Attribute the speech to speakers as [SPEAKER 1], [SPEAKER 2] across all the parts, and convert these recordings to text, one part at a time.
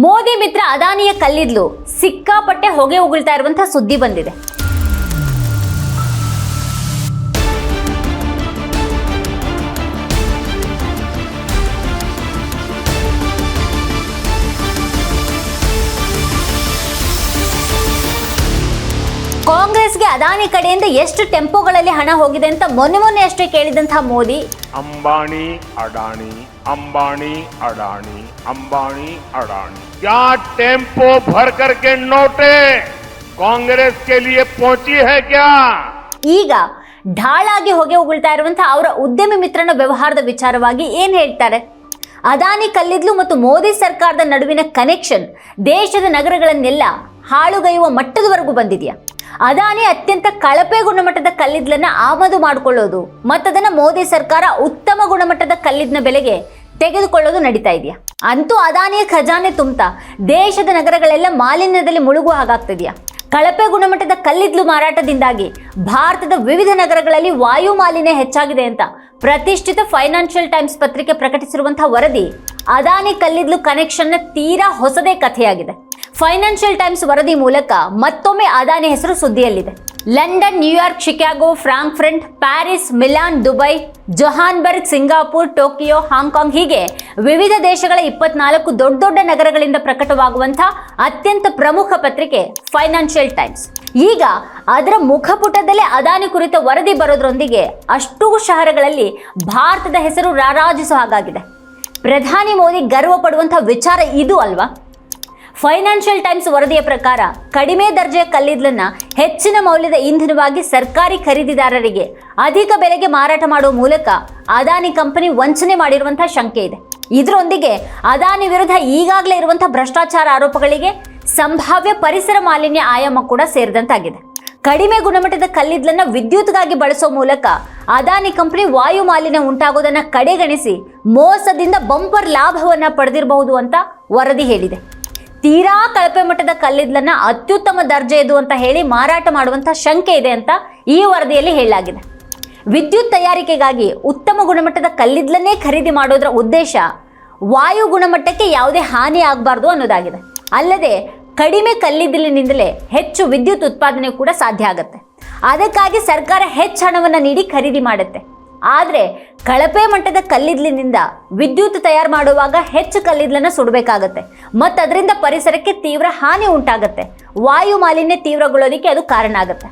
[SPEAKER 1] ಮೋದಿ ಮಿತ್ರ ಅದಾನಿಯ ಕಲ್ಲಿದ್ಲು ಸಿಕ್ಕಾಪಟ್ಟೆ ಹೊಗೆ ಉಗುಳ್ತಾ ಇರುವಂತಹ ಸುದ್ದಿ ಬಂದಿದೆ. ಕಾಂಗ್ರೆಸ್ಗೆ ಅದಾನಿ ಕಡೆಯಿಂದ ಎಷ್ಟು ಟೆಂಪೋಗಳಲ್ಲಿ ಹಣ ಹೋಗಿದೆ ಅಂತ ಮೊನ್ನೆ ಅಷ್ಟೇ ಕೇಳಿದಂತಹ ಮೋದಿ
[SPEAKER 2] अंबानी अडानी अंबानी अडानी अंबानी अडानी क्या टेम्पो भर करके नोटे कांग्रेस के लिए पहुंची है क्या?
[SPEAKER 1] ಈಗ ಢಾಳಾಗಿ ಹೊಗೆ ಉಗುಳ್ತಾ ಇರುವಂತಹ ಅವರ ಉದ್ಯಮಿ ಮಿತ್ರನ ವ್ಯವಹಾರದ ವಿಚಾರವಾಗಿ ಏನ್ ಹೇಳ್ತಾರೆ? ಅದಾನಿ ಕಲ್ಲಿದ್ಲು ಮತ್ತು ಮೋದಿ ಸರ್ಕಾರದ ನಡುವಿನ ಕನೆಕ್ಷನ್ ದೇಶದ ನಗರಗಳನ್ನೆಲ್ಲ ಹಾಳುಗೈಯುವ ಮಟ್ಟದವರೆಗೂ ಬಂದಿದೆಯಾ? ಅದಾನಿ ಅತ್ಯಂತ ಕಳಪೆ ಗುಣಮಟ್ಟದ ಕಲ್ಲಿದ್ದಲನ್ನ ಆಮದು ಮಾಡಿಕೊಳ್ಳೋದು ಮತ್ತದನ್ನ ಮೋದಿ ಸರ್ಕಾರ ಉತ್ತಮ ಗುಣಮಟ್ಟದ ಕಲ್ಲಿದ್ದಲ ಬೆಲೆಗೆ ತೆಗೆದುಕೊಳ್ಳೋದು ನಡೀತಾ ಇದೆಯಾ? ಅಂತೂ ಅದಾನಿಯ ಖಜಾನೆ ತುಂಬ್ತಾ ದೇಶದ ನಗರಗಳೆಲ್ಲ ಮಾಲಿನ್ಯದಲ್ಲಿ ಮುಳುಗುವ ಹಾಗಾಗ್ತಿದೆಯಾ? ಕಳಪೆ ಗುಣಮಟ್ಟದ ಕಲ್ಲಿದ್ದಲು ಮಾರಾಟದಿಂದಾಗಿ ಭಾರತದ ವಿವಿಧ ನಗರಗಳಲ್ಲಿ ವಾಯು ಮಾಲಿನ್ಯ ಹೆಚ್ಚಾಗಿದೆ ಅಂತ ಪ್ರತಿಷ್ಠಿತ ಫೈನಾನ್ಷಿಯಲ್ ಟೈಮ್ಸ್ ಪತ್ರಿಕೆ ಪ್ರಕಟಿಸಿರುವಂತಹ ವರದಿ ಅದಾನಿ ಕಲ್ಲಿದ್ದಲು ಕನೆಕ್ಷನ್ನ ತೀರಾ ಹೊಸದೇ ಕಥೆಯಾಗಿದೆ. ಫೈನಾನ್ಷಿಯಲ್ ಟೈಮ್ಸ್ ವರದಿ ಮೂಲಕ ಮತ್ತೊಮ್ಮೆ ಅದಾನಿ ಹೆಸರು ಸುದ್ದಿಯಲ್ಲಿದೆ. London, New York, Chicago, Frankfurt, Paris, Milan, Dubai, Johannesburg, Singapore, Tokyo, Hong Kong ಹೀಗೆ ವಿವಿಧ ದೇಶಗಳ 24 ದೊಡ್ಡ ನಗರಗಳಿಂದ ಪ್ರಕಟವಾಗುವಂತಹ ಅತ್ಯಂತ ಪ್ರಮುಖ ಪತ್ರಿಕೆ ಫೈನಾನ್ಷಿಯಲ್ ಟೈಮ್ಸ್. ಈಗ ಅದರ ಮುಖಪುಟದಲ್ಲೇ ಅದಾನಿ ಕುರಿತ ವರದಿ ಬರೋದ್ರೊಂದಿಗೆ ಅಷ್ಟೂ ಶಹರಗಳಲ್ಲಿ ಭಾರತದ ಹೆಸರು ರಾರಾಜಿಸೋ ಹಾಗಾಗಿದೆ. ಪ್ರಧಾನಿ ಮೋದಿ ಗರ್ವ ಪಡುವಂತಹ ವಿಚಾರ ಇದು ಅಲ್ವಾ? ಫೈನಾನ್ಷಿಯಲ್ ಟೈಮ್ಸ್ ವರದಿಯ ಪ್ರಕಾರ ಕಡಿಮೆ ದರ್ಜೆಯ ಕಲ್ಲಿದ್ದಲನ್ನ ಹೆಚ್ಚಿನ ಮೌಲ್ಯದ ಇಂಧನವಾಗಿ ಸರ್ಕಾರಿ ಖರೀದಿದಾರರಿಗೆ ಅಧಿಕ ಬೆಲೆಗೆ ಮಾರಾಟ ಮಾಡುವ ಮೂಲಕ ಅದಾನಿ ಕಂಪನಿ ವಂಚನೆ ಮಾಡಿರುವಂತಹ ಶಂಕೆ ಇದೆ. ಇದರೊಂದಿಗೆ ಅದಾನಿ ವಿರುದ್ಧ ಈಗಾಗಲೇ ಇರುವಂತಹ ಭ್ರಷ್ಟಾಚಾರ ಆರೋಪಗಳಿಗೆ ಸಂಭಾವ್ಯ ಪರಿಸರ ಮಾಲಿನ್ಯ ಆಯಾಮ ಕೂಡ ಸೇರಿದಂತಾಗಿದೆ. ಕಡಿಮೆ ಗುಣಮಟ್ಟದ ಕಲ್ಲಿದ್ದಲನ್ನ ವಿದ್ಯುತ್ಗಾಗಿ ಬಳಸೋ ಮೂಲಕ ಅದಾನಿ ಕಂಪನಿ ವಾಯು ಮಾಲಿನ್ಯ ಉಂಟಾಗೋದನ್ನ ಕಡೆಗಣಿಸಿ ಮೋಸದಿಂದ ಬಂಪರ್ ಲಾಭವನ್ನ ಪಡೆದಿರಬಹುದು ಅಂತ ವರದಿ ಹೇಳಿದೆ. ತೀರಾ ಕಳಪೆ ಮಟ್ಟದ ಕಲ್ಲಿದ್ದಲನ್ನ ಅತ್ಯುತ್ತಮ ದರ್ಜೆಯದು ಅಂತ ಹೇಳಿ ಮಾರಾಟ ಮಾಡುವಂತ ಶಂಕೆ ಇದೆ ಅಂತ ಈ ವರದಿಯಲ್ಲಿ ಹೇಳಲಾಗಿದೆ. ವಿದ್ಯುತ್ ತಯಾರಿಕೆಗಾಗಿ ಉತ್ತಮ ಗುಣಮಟ್ಟದ ಕಲ್ಲಿದ್ದಲನ್ನೇ ಖರೀದಿ ಮಾಡೋದ್ರ ಉದ್ದೇಶ ವಾಯು ಗುಣಮಟ್ಟಕ್ಕೆ ಯಾವುದೇ ಹಾನಿ ಆಗಬಾರ್ದು ಅನ್ನೋದಾಗಿದೆ. ಅಲ್ಲದೆ ಕಡಿಮೆ ಕಲ್ಲಿದ್ದಲಿನಿಂದಲೇ ಹೆಚ್ಚು ವಿದ್ಯುತ್ ಉತ್ಪಾದನೆ ಕೂಡ ಸಾಧ್ಯ ಆಗುತ್ತೆ. ಅದಕ್ಕಾಗಿ ಸರ್ಕಾರ ಹೆಚ್ಚು ಹಣವನ್ನು ನೀಡಿ ಖರೀದಿ ಮಾಡುತ್ತೆ. ಆದರೆ ಕಳಪೆ ಮಟ್ಟದ ಕಲ್ಲಿದ್ದಲಿನಿಂದ ವಿದ್ಯುತ್ ತಯಾರು ಮಾಡುವಾಗ ಹೆಚ್ಚು ಕಲ್ಲಿದ್ದಲನ್ನ ಸುಡಬೇಕಾಗತ್ತೆ ಮತ್ತು ಅದರಿಂದ ಪರಿಸರಕ್ಕೆ ತೀವ್ರ ಹಾನಿ ಉಂಟಾಗುತ್ತೆ. ವಾಯು ಮಾಲಿನ್ಯ ತೀವ್ರಗೊಳ್ಳೋದಕ್ಕೆ ಅದು ಕಾರಣ ಆಗುತ್ತೆ.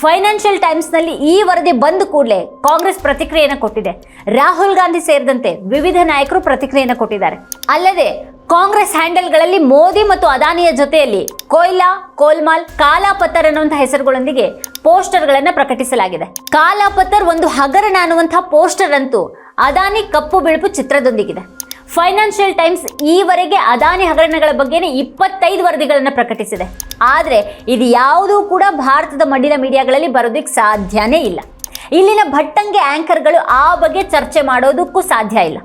[SPEAKER 1] ಫೈನಾನ್ಷಿಯಲ್ ಟೈಮ್ಸ್ನಲ್ಲಿ ಈ ವರದಿ ಬಂದ ಕೂಡಲೇ ಕಾಂಗ್ರೆಸ್ ಪ್ರತಿಕ್ರಿಯೆಯನ್ನು ಕೊಟ್ಟಿದೆ. ರಾಹುಲ್ ಗಾಂಧಿ ಸೇರಿದಂತೆ ವಿವಿಧ ನಾಯಕರು ಪ್ರತಿಕ್ರಿಯೆಯನ್ನು ಕೊಟ್ಟಿದ್ದಾರೆ. ಅಲ್ಲದೆ ಕಾಂಗ್ರೆಸ್ ಹ್ಯಾಂಡಲ್ಗಳಲ್ಲಿ ಮೋದಿ ಮತ್ತು ಅದಾನಿಯ ಜೊತೆಯಲ್ಲಿ ಕೊಯ್ಲಾ, ಕೋಲ್ಮಾಲ್, ಕಾಲಾಪತ್ತರ್ ಅನ್ನುವಂತಹ ಹೆಸರುಗಳೊಂದಿಗೆ ಪೋಸ್ಟರ್ಗಳನ್ನು ಪ್ರಕಟಿಸಲಾಗಿದೆ. ಕಾಲಾಪತ್ತರ್ ಒಂದು ಹಗರಣ ಅನ್ನುವಂತಹ ಪೋಸ್ಟರ್ ಅಂತೂ ಅದಾನಿ ಕಪ್ಪು ಬಿಳುಪು ಚಿತ್ರದೊಂದಿಗಿದೆ. ಫೈನಾನ್ಷಿಯಲ್ ಟೈಮ್ಸ್ ಈವರೆಗೆ ಅದಾನಿ ಹಗರಣಗಳ ಬಗ್ಗೆ 25 ವರದಿಗಳನ್ನು ಪ್ರಕಟಿಸಿದೆ. ಆದರೆ ಇದು ಯಾವುದೂ ಕೂಡ ಭಾರತದ ಮಡ್ಡಿನ ಮೀಡಿಯಾಗಳಲ್ಲಿ ಬರೋದಕ್ಕೆ ಸಾಧ್ಯನೇ ಇಲ್ಲ. ಇಲ್ಲಿನ ಭಟ್ಟಂಗೆ ಆಂಕರ್ಗಳು ಆ ಬಗ್ಗೆ ಚರ್ಚೆ ಮಾಡೋದಕ್ಕೂ ಸಾಧ್ಯ ಇಲ್ಲ.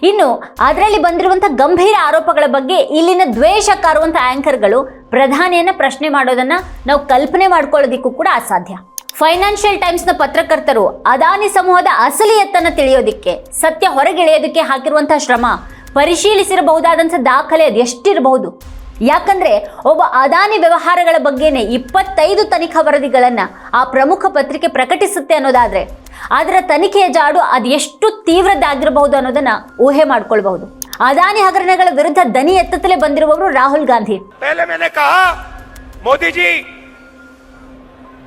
[SPEAKER 1] ಇನ್ನು ಅದರಲ್ಲಿ ಬಂದಿರುವಂಥ ಗಂಭೀರ ಆರೋಪಗಳ ಬಗ್ಗೆ ಇಲ್ಲಿನ ದ್ವೇಷ ಕಾರುವಂಥ ಆಂಕರ್ಗಳು ಪ್ರಧಾನಿಯನ್ನ ಪ್ರಶ್ನೆ ಮಾಡೋದನ್ನ ನಾವು ಕಲ್ಪನೆ ಮಾಡ್ಕೊಳ್ಳೋದಿಕ್ಕೂ ಕೂಡ ಅಸಾಧ್ಯ. ಫೈನಾನ್ಷಿಯಲ್ ಟೈಮ್ಸ್ನ ಪತ್ರಕರ್ತರು ಅದಾನಿ ಸಮೂಹದ ಅಸಲಿಯತ್ತನ್ನು ತಿಳಿಯೋದಿಕ್ಕೆ, ಸತ್ಯ ಹೊರಗೆಳೆಯೋದಕ್ಕೆ ಹಾಕಿರುವಂತಹ ಶ್ರಮ ಪರಿಶೀಲಿಸಿರಬಹುದಾದಂಥ ದಾಖಲೆ ಅದು ಎಷ್ಟಿರಬಹುದು? ಯಾಕಂದ್ರೆ ಒಬ್ಬ ಅದಾನಿ ವ್ಯವಹಾರಗಳ ಬಗ್ಗೆನೇ 25 ತನಿಖಾ ವರದಿಗಳನ್ನು ಆ ಪ್ರಮುಖ ಪತ್ರಿಕೆ ಪ್ರಕಟಿಸುತ್ತೆ ಅನ್ನೋದಾದ್ರೆ ಅದರ ತನಿಖೆಯ ಜಾಡು ಅದು ಎಷ್ಟು ತೀವ್ರದ್ದಾಗಿರಬಹುದು ಅನ್ನೋದನ್ನ ಊಹೆ ಮಾಡ್ಕೊಳ್ಬಹುದು. ಅದಾನಿ ಹಗರಣಗಳ ವಿರುದ್ಧ ದನಿ ಎತ್ತಲೇ ಬಂದಿರುವವರು ರಾಹುಲ್ ಗಾಂಧಿ.
[SPEAKER 3] पहले मैंने कहा मोदी जी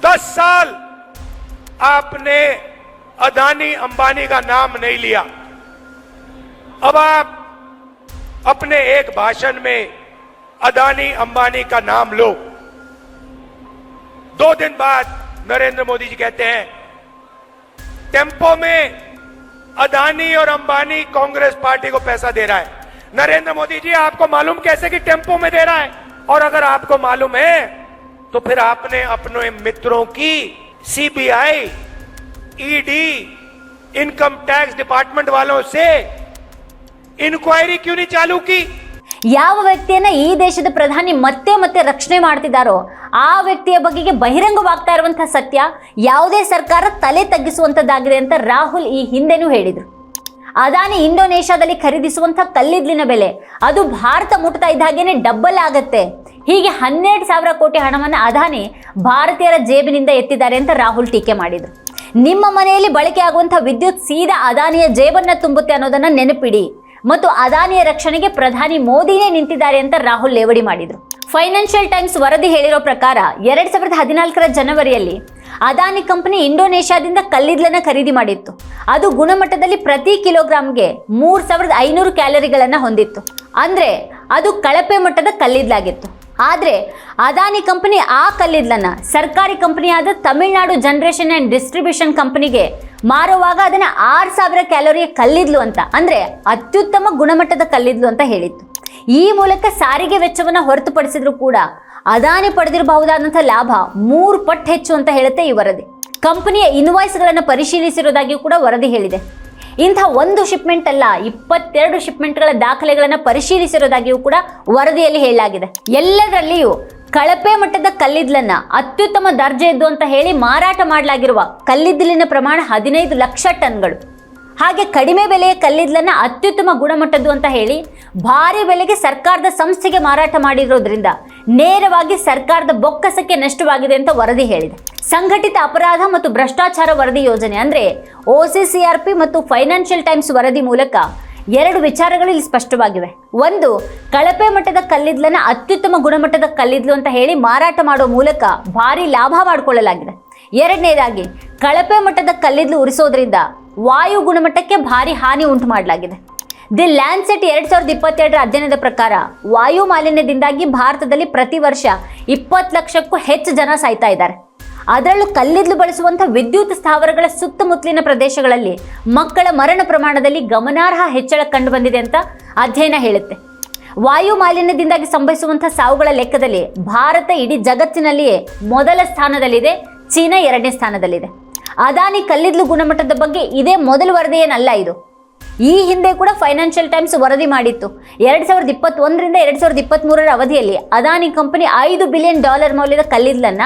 [SPEAKER 3] 10 साल आपने अदानी अंबानी का नाम नहीं लिया. अब आप अपने एक भाषण में अदानी अंबानी का नाम लो. 2 दिन बाद नरेंद्र मोदी जी कहते हैं टेम्पो में अदानी और अंबानी कांग्रेस पार्टी को पैसा दे रहा है. नरेंद्र मोदी जी आपको मालूम कैसे कि टेम्पो में दे रहा है? और अगर आपको मालूम है तो फिर आपने अपने मित्रों की CBI, ED, income tax department वालों से इंक्वायरी क्यों नहीं चालू की?
[SPEAKER 1] ಯಾವ ವ್ಯಕ್ತಿಯನ್ನ ಈ ದೇಶದ ಪ್ರಧಾನಿ ಮತ್ತೆ ರಕ್ಷಣೆ ಮಾಡ್ತಿದ್ದಾರೋ ಆ ವ್ಯಕ್ತಿಯ ಬಗೆಗೆ ಬಹಿರಂಗವಾಗ್ತಾ ಇರುವಂತಹ ಸತ್ಯ ಯಾವುದೇ ಸರ್ಕಾರ ತಲೆ ತಗ್ಗಿಸುವಂತದ್ದಾಗಿದೆ ಅಂತ ರಾಹುಲ್ ಈ ಹಿಂದೆನೂ ಹೇಳಿದ್ರು. ಅದಾನಿ ಇಂಡೋನೇಷ್ಯಾದಲ್ಲಿ ಖರೀದಿಸುವಂಥ ಕಲ್ಲಿದ್ದಲಿನ ಬೆಲೆ ಅದು ಭಾರತ ಮುಟ್ತಾ ಇದ್ದ ಹಾಗೇನೆ ಡಬ್ಬಲ್ ಆಗತ್ತೆ. ಹೀಗೆ 12,000 ಕೋಟಿ ಹಣವನ್ನು ಅದಾನಿ ಭಾರತೀಯರ ಜೇಬಿನಿಂದ ಎತ್ತಿದ್ದಾರೆ ಅಂತ ರಾಹುಲ್ ಟೀಕೆ ಮಾಡಿದರು. ನಿಮ್ಮ ಮನೆಯಲ್ಲಿ ಬಳಕೆ ಆಗುವಂಥ ವಿದ್ಯುತ್ ಸೀದಾ ಅದಾನಿಯ ಜೇಬನ್ನ ತುಂಬುತ್ತೆ ಅನ್ನೋದನ್ನ ನೆನಪಿಡಿ ಮತ್ತು ಅದಾನಿಯ ರಕ್ಷಣೆಗೆ ಪ್ರಧಾನಿ ಮೋದಿನೇ ನಿಂತಿದ್ದಾರೆ ಅಂತ ರಾಹುಲ್ ಲೇವಡಿ ಮಾಡಿದರು. ಫೈನಾನ್ಷಿಯಲ್ ಟೈಮ್ಸ್ ವರದಿ ಹೇಳಿರೋ ಪ್ರಕಾರ 2014 ಜನವರಿಯಲ್ಲಿ ಅದಾನಿ ಕಂಪನಿ ಇಂಡೋನೇಷ್ಯಾದಿಂದ ಕಲ್ಲಿದ್ದಲನ್ನ ಖರೀದಿ ಮಾಡಿತ್ತು. ಅದು ಗುಣಮಟ್ಟದಲ್ಲಿ ಪ್ರತಿ ಕಿಲೋಗ್ರಾಮ್ಗೆ 3,500 ಕ್ಯಾಲರಿಗಳನ್ನು ಹೊಂದಿತ್ತು. ಅಂದ್ರೆ ಅದು ಕಳಪೆ ಮಟ್ಟದ ಕಲ್ಲಿದ್ದಲಾಗಿತ್ತು. ಆದರೆ ಅದಾನಿ ಕಂಪನಿ ಆ ಕಲ್ಲಿದ್ದಲನ್ನ ಸರ್ಕಾರಿ ಕಂಪನಿಯಾದ ತಮಿಳುನಾಡು ಜನರೇಷನ್ ಆ್ಯಂಡ್ ಡಿಸ್ಟ್ರಿಬ್ಯೂಷನ್ ಕಂಪನಿಗೆ ಮಾರುವಾಗ ಅದನ್ನು 6,000 ಕ್ಯಾಲೋರಿಯ ಕಲ್ಲಿದ್ದಲು ಅಂತ, ಅಂದರೆ ಅತ್ಯುತ್ತಮ ಗುಣಮಟ್ಟದ ಕಲ್ಲಿದ್ದಲು ಅಂತ ಹೇಳಿತ್ತು. ಈ ಮೂಲಕ ಸಾರಿಗೆ ವೆಚ್ಚವನ್ನು ಹೊರತುಪಡಿಸಿದ್ರು ಕೂಡ ಅದಾನಿ ಪಡೆದಿರಬಹುದಾದಂಥ ಲಾಭ 3 ಪಟ್ಟು ಹೆಚ್ಚು ಅಂತ ಹೇಳುತ್ತೆ ಈ ವರದಿ. ಕಂಪನಿಯ ಇನ್ವಾಯ್ಸ್ಗಳನ್ನು ಪರಿಶೀಲಿಸಿರುವುದಾಗಿಯೂ ಕೂಡ ವರದಿ ಹೇಳಿದೆ. ಇಂಥ ಒಂದು ಶಿಪ್ಮೆಂಟ್ ಅಲ್ಲ, 22 ಶಿಪ್ಮೆಂಟ್ಗಳ ದಾಖಲೆಗಳನ್ನು ಪರಿಶೀಲಿಸಿರೋದಾಗಿಯೂ ಕೂಡ ವರದಿಯಲ್ಲಿ ಹೇಳಲಾಗಿದೆ. ಎಲ್ಲದರಲ್ಲಿಯೂ ಕಳಪೆ ಮಟ್ಟದ ಕಲ್ಲಿದ್ದಲನ್ನ ಅತ್ಯುತ್ತಮ ದರ್ಜೆಯದ್ದು ಅಂತ ಹೇಳಿ ಮಾರಾಟ ಮಾಡಲಾಗಿರುವ ಕಲ್ಲಿದ್ದಲಿನ ಪ್ರಮಾಣ 15 ಲಕ್ಷ ಟನ್ಗಳು. ಹಾಗೆ ಕಡಿಮೆ ಬೆಲೆಯ ಕಲ್ಲಿದ್ದಲನ್ನ ಅತ್ಯುತ್ತಮ ಗುಣಮಟ್ಟದ್ದು ಅಂತ ಹೇಳಿ ಭಾರಿ ಬೆಲೆಗೆ ಸರ್ಕಾರದ ಸಂಸ್ಥೆಗೆ ಮಾರಾಟ ಮಾಡಿರೋದ್ರಿಂದ ನೇರವಾಗಿ ಸರ್ಕಾರದ ಬೊಕ್ಕಸಕ್ಕೆ ನಷ್ಟವಾಗಿದೆ ಅಂತ ವರದಿ ಹೇಳಿದೆ. ಸಂಘಟಿತ ಅಪರಾಧ ಮತ್ತು ಭ್ರಷ್ಟಾಚಾರ ವರದಿ ಯೋಜನೆ ಅಂದರೆ OCCRP ಮತ್ತು ಫೈನಾನ್ಷಿಯಲ್ ಟೈಮ್ಸ್ ವರದಿ ಮೂಲಕ 2 ವಿಚಾರಗಳು ಇಲ್ಲಿ ಸ್ಪಷ್ಟವಾಗಿವೆ. ಒಂದು, ಕಳಪೆ ಮಟ್ಟದ ಕಲ್ಲಿದ್ದಲನ್ನ ಅತ್ಯುತ್ತಮ ಗುಣಮಟ್ಟದ ಕಲ್ಲಿದ್ದಲು ಅಂತ ಹೇಳಿ ಮಾರಾಟ ಮಾಡೋ ಮೂಲಕ ಭಾರಿ ಲಾಭ ಮಾಡಿಕೊಳ್ಳಲಾಗಿದೆ. ಎರಡನೇದಾಗಿ, ಕಳಪೆ ಮಟ್ಟದ ಕಲ್ಲಿದ್ದಲು ಉರಿಸೋದ್ರಿಂದ ವಾಯು ಗುಣಮಟ್ಟಕ್ಕೆ ಭಾರಿ ಹಾನಿ ಉಂಟು ಮಾಡಲಾಗಿದೆ. ದಿ ಲ್ಯಾನ್ಸೆಟ್ 2022 ಅಧ್ಯಯನದ ಪ್ರಕಾರ ವಾಯು ಮಾಲಿನ್ಯದಿಂದಾಗಿ ಭಾರತದಲ್ಲಿ ಪ್ರತಿ ವರ್ಷ 20 ಲಕ್ಷಕ್ಕೂ ಹೆಚ್ಚು ಜನ ಸಾಯ್ತಾ ಇದ್ದಾರೆ. ಅದರಲ್ಲೂ ಕಲ್ಲಿದ್ದಲು ಬಳಸುವಂಥ ವಿದ್ಯುತ್ ಸ್ಥಾವರಗಳ ಸುತ್ತಮುತ್ತಲಿನ ಪ್ರದೇಶಗಳಲ್ಲಿ ಮಕ್ಕಳ ಮರಣ ಪ್ರಮಾಣದಲ್ಲಿ ಗಮನಾರ್ಹ ಹೆಚ್ಚಳ ಕಂಡುಬಂದಿದೆ ಅಂತ ಅಧ್ಯಯನ ಹೇಳುತ್ತೆ. ವಾಯು ಮಾಲಿನ್ಯದಿಂದಾಗಿ ಸಂಭವಿಸುವಂಥ ಸಾವುಗಳ ಲೆಕ್ಕದಲ್ಲಿ ಭಾರತ ಇಡೀ ಜಗತ್ತಿನಲ್ಲಿಯೇ ಮೊದಲ ಸ್ಥಾನದಲ್ಲಿದೆ, ಚೀನಾ 2ನೇ ಸ್ಥಾನದಲ್ಲಿದೆ. ಅದಾನಿ ಕಲ್ಲಿದ್ದಲು ಗುಣಮಟ್ಟದ ಬಗ್ಗೆ ಇದೇ ಮೊದಲ ವರದಿ ಏನಲ್ಲ ಇದು. ಈ ಹಿಂದೆ ಕೂಡ ಫೈನಾನ್ಷಿಯಲ್ ಟೈಮ್ಸ್ ವರದಿ ಮಾಡಿತ್ತು. 2021ರಿಂದ 2023 ಅವಧಿಯಲ್ಲಿ ಅದಾನಿ ಕಂಪನಿ $5 ಬಿಲಿಯನ್ ಮೌಲ್ಯದ ಕಲ್ಲಿದ್ದಲನ್ನ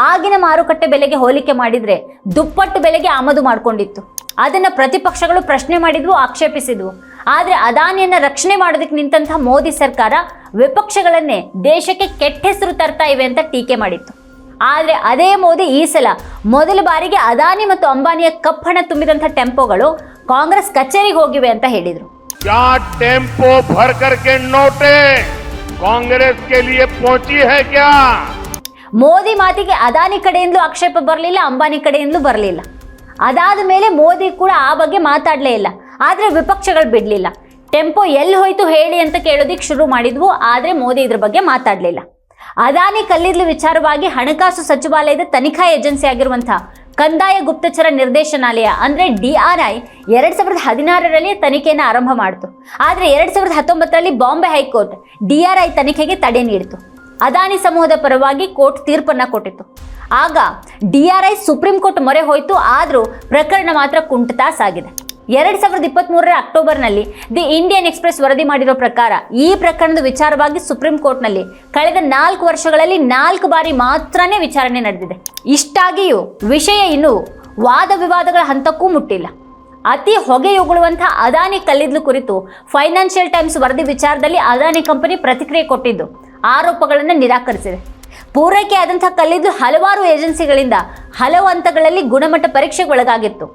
[SPEAKER 1] ಆಗಿನ ಮಾರುಕಟ್ಟೆ ಬೆಲೆಗೆ ಹೋಲಿಕೆ ಮಾಡಿದ್ರೆ ದುಪ್ಪಟ್ಟು ಬೆಲೆಗೆ ಆಮದು ಮಾಡಿಕೊಂಡಿತ್ತು. ಅದನ್ನು ಪ್ರತಿಪಕ್ಷಗಳು ಪ್ರಶ್ನೆ ಮಾಡಿದ್ವು, ಆಕ್ಷೇಪಿಸಿದ್ವು. ಆದರೆ ಅದಾನಿಯನ್ನ ರಕ್ಷಣೆ ಮಾಡೋದಕ್ಕೆ ನಿಂತಹ ಮೋದಿ ಸರ್ಕಾರ ವಿಪಕ್ಷಗಳನ್ನೇ ದೇಶಕ್ಕೆ ಕೆಟ್ಟ ಹೆಸರು ತರ್ತಾ ಇವೆ ಅಂತ ಟೀಕೆ ಮಾಡಿತ್ತು. ಆದರೆ ಅದೇ ಮೋದಿ ಈ ಸಲ ಮೊದಲ ಬಾರಿಗೆ ಅದಾನಿ ಮತ್ತು ಅಂಬಾನಿಯ ಕಪ್ಪಣ ತುಂಬಿದಂಥ ಟೆಂಪೋಗಳು ಕಾಂಗ್ರೆಸ್ ಕಚೇರಿಗೆ ಹೋಗಿವೆ ಅಂತ ಹೇಳಿದರು.
[SPEAKER 2] क्या टेम्पो भर करके नोटे कांग्रेस के लिए पहुंची है क्या?
[SPEAKER 1] ಮೋದಿ ಮಾತಿಗೆ ಅದಾನಿ ಕಡೆಯಿಂದಲೂ ಆಕ್ಷೇಪ ಬರಲಿಲ್ಲ, ಅಂಬಾನಿ ಕಡೆಯಿಂದಲೂ ಬರಲಿಲ್ಲ. ಅದಾದ ಮೇಲೆ ಮೋದಿ ಕೂಡ ಆ ಬಗ್ಗೆ ಮಾತಾಡಲೇ ಇಲ್ಲ. ಆದರೆ ವಿಪಕ್ಷಗಳು ಬಿಡಲಿಲ್ಲ. ಟೆಂಪೋ ಎಲ್ಲಿ ಹೋಯ್ತು ಹೇಳಿ ಅಂತ ಕೇಳೋದಿಕ್ಕೆ ಶುರು ಮಾಡಿದ್ವು. ಆದರೆ ಮೋದಿ ಇದ್ರ ಬಗ್ಗೆ ಮಾತಾಡಲಿಲ್ಲ. ಅದಾನಿ ಕಲ್ಲಿದ್ದಲು ವಿಚಾರವಾಗಿ ಹಣಕಾಸು ಸಚಿವಾಲಯದ ತನಿಖಾ ಏಜೆನ್ಸಿ ಆಗಿರುವಂಥ ಕಂದಾಯ ಗುಪ್ತಚರ ನಿರ್ದೇಶನಾಲಯ ಅಂದರೆ DRI 2016ರಲ್ಲಿ ತನಿಖೆಯನ್ನು ಆರಂಭ ಮಾಡಿತು. ಆದರೆ 2019ರಲ್ಲಿ ಬಾಂಬೆ ಹೈಕೋರ್ಟ್ DRI ತನಿಖೆಗೆ ತಡೆ ನೀಡಿತು. ಅದಾನಿ ಸಮೂಹದ ಪರವಾಗಿ ಕೋರ್ಟ್ ತೀರ್ಪನ್ನು ಕೊಟ್ಟಿತ್ತು. ಆಗ DRI ಸುಪ್ರೀಂ ಕೋರ್ಟ್ ಮೊರೆ ಹೋಯಿತು. ಆದರೂ ಪ್ರಕರಣ ಮಾತ್ರ ಕುಂಠಿತ ಸಾಗಿದೆ. 2023 ಅಕ್ಟೋಬರ್ನಲ್ಲಿ ದಿ ಇಂಡಿಯನ್ ಎಕ್ಸ್ಪ್ರೆಸ್ ವರದಿ ಮಾಡಿರೋ ಪ್ರಕಾರ ಈ ಪ್ರಕರಣದ ವಿಚಾರವಾಗಿ ಸುಪ್ರೀಂ ಕೋರ್ಟ್ನಲ್ಲಿ ಕಳೆದ 4 ವರ್ಷಗಳಲ್ಲಿ 4 ಬಾರಿ ಮಾತ್ರನೇ ವಿಚಾರಣೆ ನಡೆದಿದೆ. ಇಷ್ಟಾಗಿಯೂ ವಿಷಯ ಇನ್ನೂ ವಾದ ವಿವಾದಗಳ ಹಂತಕ್ಕೂ ಮುಟ್ಟಿಲ್ಲ. ಅತಿ ಹೊಗೆಯುಗುಳುವಂಥ ಅದಾನಿ ಕಲ್ಲಿದ್ದಲು ಕುರಿತು ಫೈನಾನ್ಷಿಯಲ್ ಟೈಮ್ಸ್ ವರದಿ ವಿಚಾರದಲ್ಲಿ ಅದಾನಿ ಕಂಪನಿ ಪ್ರತಿಕ್ರಿಯೆ ಕೊಟ್ಟಿದ್ದು ಆರೋಪಗಳನ್ನು ನಿರಾಕರಿಸಿದೆ. ಪೂರೈಕೆ ಆದಂಥ ಕಲ್ಲಿದ್ದಲು ಹಲವಾರು ಏಜೆನ್ಸಿಗಳಿಂದ ಹಲವು ಹಂತಗಳಲ್ಲಿ ಗುಣಮಟ್ಟ ಪರೀಕ್ಷೆಗೆ ಒಳಗಾಗಿತ್ತು.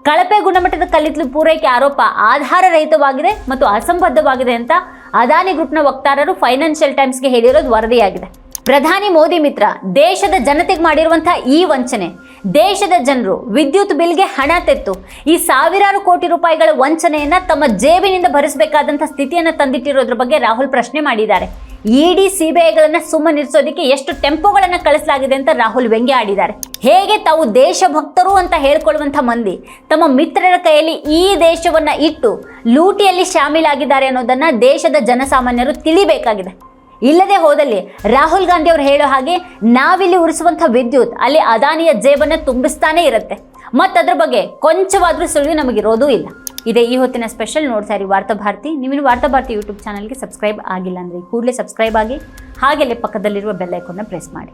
[SPEAKER 1] ಕಳಪೆ ಗುಣಮಟ್ಟದ ಕಲ್ಲಿದ್ದಲು ಪೂರೈಕೆ ಆರೋಪ ಆಧಾರರಹಿತವಾಗಿದೆ ಮತ್ತು ಅಸಂಬದ್ಧವಾಗಿದೆ ಅಂತ ಅದಾನಿ ಗ್ರೂಪ್ನ ವಕ್ತಾರರು ಫೈನಾನ್ಷಿಯಲ್ ಟೈಮ್ಸ್ಗೆ ಹೇಳಿರೋದು ವರದಿಯಾಗಿದೆ. ಪ್ರಧಾನಿ ಮೋದಿ ಮಿತ್ರ ದೇಶದ ಜನತೆಗೆ ಮಾಡಿರುವಂತಹ ಈ ವಂಚನೆ, ದೇಶದ ಜನರು ವಿದ್ಯುತ್ ಬಿಲ್ಗೆ ಹಣ ತೆತ್ತು ಈ ಸಾವಿರಾರು ಕೋಟಿ ರೂಪಾಯಿಗಳ ವಂಚನೆಯನ್ನ ತಮ್ಮ ಜೇಬಿನಿಂದ ಭರಿಸಬೇಕಾದಂಥ ಸ್ಥಿತಿಯನ್ನು ತಂದಿಟ್ಟಿರೋದ್ರ ಬಗ್ಗೆ ರಾಹುಲ್ ಪ್ರಶ್ನೆ ಮಾಡಿದ್ದಾರೆ. ಇಡಿ ಸಿಬಿಐಗಳನ್ನ ಸುಮ್ಮನಿರಿಸೋದಕ್ಕೆ ಎಷ್ಟು ಟೆಂಪೋಗಳನ್ನು ಕಳಿಸಲಾಗಿದೆ ಅಂತ ರಾಹುಲ್ ವ್ಯಂಗ್ಯ ಆಡಿದ್ದಾರೆ. ಹೇಗೆ ತಾವು ದೇಶಭಕ್ತರು ಅಂತ ಹೇಳ್ಕೊಳ್ಳುವಂಥ ಮಂದಿ ತಮ್ಮ ಮಿತ್ರರ ಕೈಯಲ್ಲಿ ಈ ದೇಶವನ್ನ ಇಟ್ಟು ಲೂಟಿಯಲ್ಲಿ ಶಾಮೀಲಾಗಿದ್ದಾರೆ ಅನ್ನೋದನ್ನ ದೇಶದ ಜನಸಾಮಾನ್ಯರು ತಿಳಿಬೇಕಾಗಿದೆ. ಇಲ್ಲದೆ ಹೋದಲ್ಲಿ ರಾಹುಲ್ ಗಾಂಧಿ ಅವರು ಹೇಳೋ ಹಾಗೆ ನಾವಿಲ್ಲಿ ಉರಿಸುವಂಥ ವಿದ್ಯುತ್ ಅಲ್ಲಿ ಅದಾನಿಯ ಜೇಬನ್ನು ತುಂಬಿಸ್ತಾನೆ ಇರುತ್ತೆ. ಮತ್ತದ್ರ ಬಗ್ಗೆ ಕೊಂಚವಾದ್ರೂ ಸುಳಿವು ನಮಗಿರೋದೂ ಇಲ್ಲ. ಇದೇ ಈ ಹೊತ್ತಿನ ಸ್ಪೆಷಲ್. ನೋಡ್ತಾ ಇರಿ ವಾರ್ತಾಭಾರತಿ. ನೀವಿನ್ನು ವಾರ್ತಾಭಾರತಿ ಯೂಟ್ಯೂಬ್ ಚಾನಲ್ಗೆ ಸಬ್ಸ್ಕ್ರೈಬ್ ಆಗಿಲ್ಲ ಅಂದರೆ ಕೂಡಲೇ ಸಬ್ಸ್ಕ್ರೈಬ್ ಆಗಿ, ಹಾಗೆಲ್ಲೇ ಪಕ್ಕದಲ್ಲಿರುವ ಬೆಲ್ ಐಕಾನ್ನ ಪ್ರೆಸ್ ಮಾಡಿ.